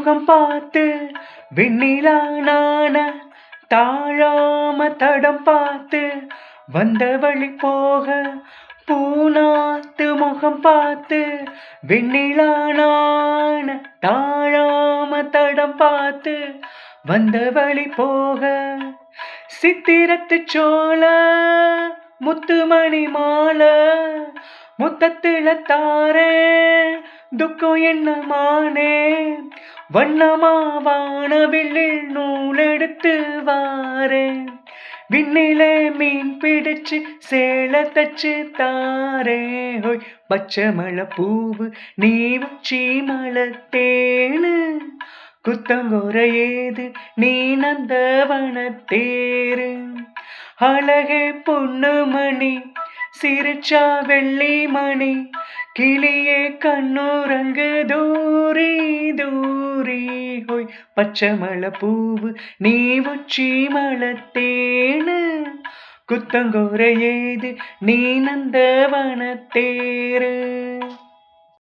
முகம் பார்த்து விண்ணிலான தாழாம தடம் பார்த்து வந்த வழி போக பூனாத்து முகம் பார்த்து விண்ணிலான தாழாம தடம் பார்த்து வந்த வழி போக சித்திரத்து சோழ முத்துமணி மாலை முத்தத்தில தாரே துக்கம் என்ன மானே வண்ணமாவான வில்லில் நூலெடுத்து வாரே விண்ணிலே மீன் பிடிச்சு சேல தச்சு தாரே ஹோய் பச்சை மலை பூவு நீ உச்சி மலத்தேனு குத்தங்கோர ஏது நீ நந்தவனத்தேரு அழகே பொண்ணுமணி சிரிச்சா வெள்ளி மணி கிளியே கண்ணுறங்கு தூரி தூரி ஹோய் பச்சை மலை பூவு நீ உச்சி மலத்தேனு குத்தங்கோர ஏது நீ நந்தவனத்தேரு.